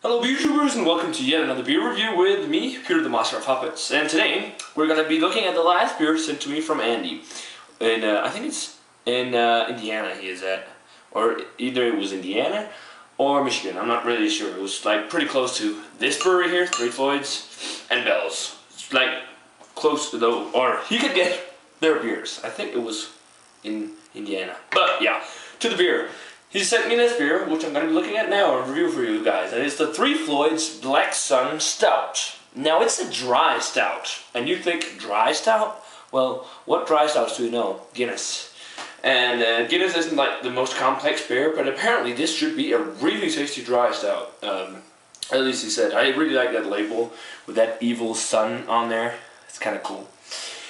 Hello beer tubers and welcome to yet another beer review with me, Peter the Master of Puppets. And today we're going to be looking at the last beer sent to me from Andy. And I think it's in Indiana he is at. Or either it was Indiana or Michigan, I'm not really sure. It was like pretty close to this brewery here, Floyds and Bell's. It's like close to though, or he could get their beers. I think it was in Indiana. But yeah, to the beer. He sent me this beer, which I'm going to be looking at now and review for you guys. And it's the Floyds Black Sun Stout. Now, it's a dry stout. And you think, dry stout? Well, what dry stouts do you know? Guinness. And Guinness isn't like the most complex beer, but apparently this should be a really tasty dry stout. At least he said. I really like that label with that evil sun on there. It's kind of cool.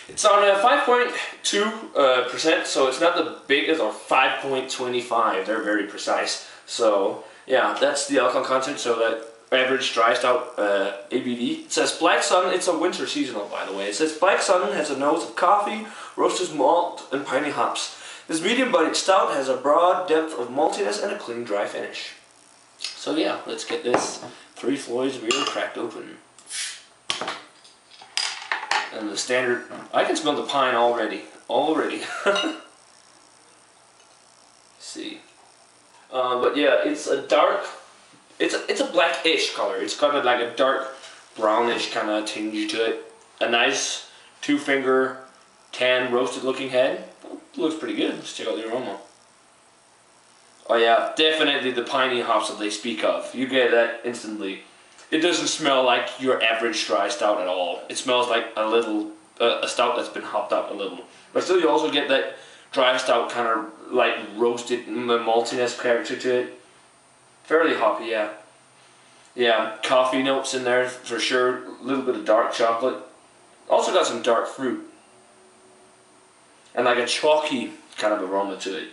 It's on 5.2%, so it's not the biggest, or 5.25. They're very precise. So yeah, that's the alcohol content. So that average dry stout ABV. It says Black Sun. It's a winter seasonal, by the way. It says Black Sun has a nose of coffee, roasted malt, and piney hops. This medium-bodied stout has a broad depth of maltiness and a clean, dry finish. So yeah, let's get this Floyds beer cracked open. And the standard, I can smell the pine already. See. But yeah, it's a dark, it's a blackish color. It's kind of like a dark brownish kind of tinge to it. A nice 2-finger tan roasted looking head. Looks pretty good. Let's check out the aroma. Oh yeah, definitely the piney hops that they speak of. You get that instantly. It doesn't smell like your average dry stout at all. It smells like a little, a stout that's been hopped up a little. But still you also get that dry stout kind of like roasted maltiness character to it. Fairly hoppy, yeah. Yeah, coffee notes in there for sure. A little bit of dark chocolate. Also got some dark fruit. And like a chalky kind of aroma to it.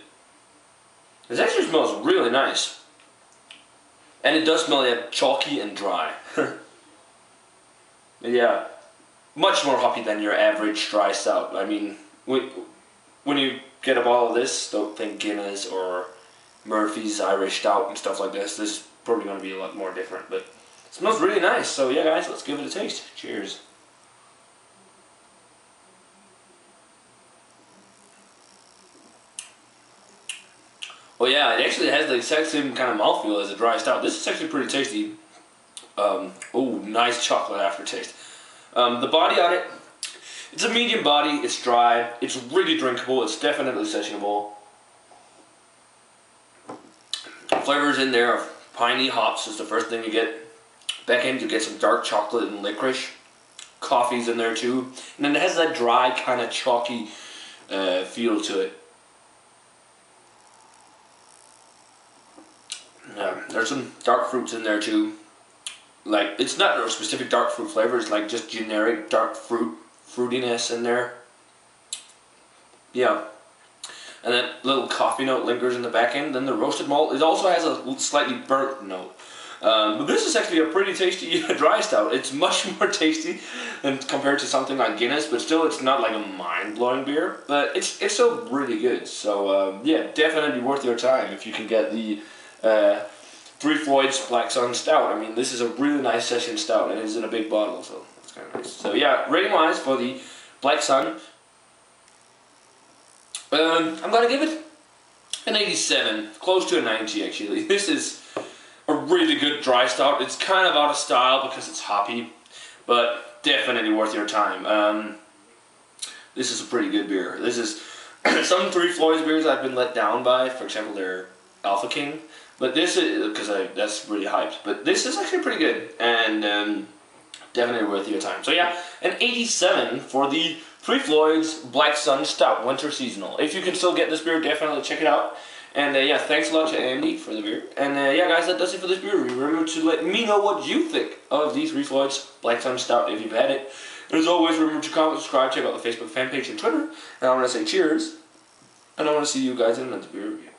This actually smells really nice. And it does smell like chalky and dry. Yeah, much more hoppy than your average dry stout. I mean, when you get a bottle of this, don't think Guinness or Murphy's Irish Stout and stuff like this. This is probably going to be a lot more different, but it smells really nice. So yeah, guys, let's give it a taste. Cheers. Well, yeah, it actually has the exact same kind of mouthfeel as a dry stout. This is actually pretty tasty. Oh, nice chocolate aftertaste. The body on it, it's a medium body, it's dry, it's really drinkable, it's definitely sessionable. Flavors in there of piney hops is the first thing you get. Back end, you get some dark chocolate and licorice. Coffee's in there too. And then it has that dry, kind of chalky feel to it. There's some dark fruits in there too. Like, it's not a specific dark fruit flavor, it's like just generic dark fruitiness in there. Yeah. And then little coffee note lingers in the back end. Then the roasted malt, it also has a slightly burnt note. But this is actually a pretty tasty dry stout. It's much more tasty than compared to something like Guinness, but still it's not like a mind-blowing beer. But it's still really good. So yeah, definitely worth your time if you can get the Floyds Black Sun Stout. I mean, this is a really nice session stout, and it's in a big bottle, so that's kind of nice. So yeah, rating-wise for the Black Sun, I'm gonna give it an 87, close to a 90 actually. This is a really good dry stout. It's kind of out of style because it's hoppy, but definitely worth your time. This is a pretty good beer. This is some Floyds beers I've been let down by. For example, their Alpha King. But this is, because that's really hyped. But this is actually pretty good, and definitely worth your time. So yeah, an 87 for the Floyds Black Sun Stout Winter Seasonal. If you can still get this beer, definitely check it out. And yeah, thanks a lot to Andy for the beer. And yeah, guys, that does it for this beer review. Remember to let me know what you think of these Floyds Black Sun Stout if you've had it. And as always, remember to comment, subscribe, check out the Facebook fan page and Twitter. And I want to say cheers, and I want to see you guys in another beer review.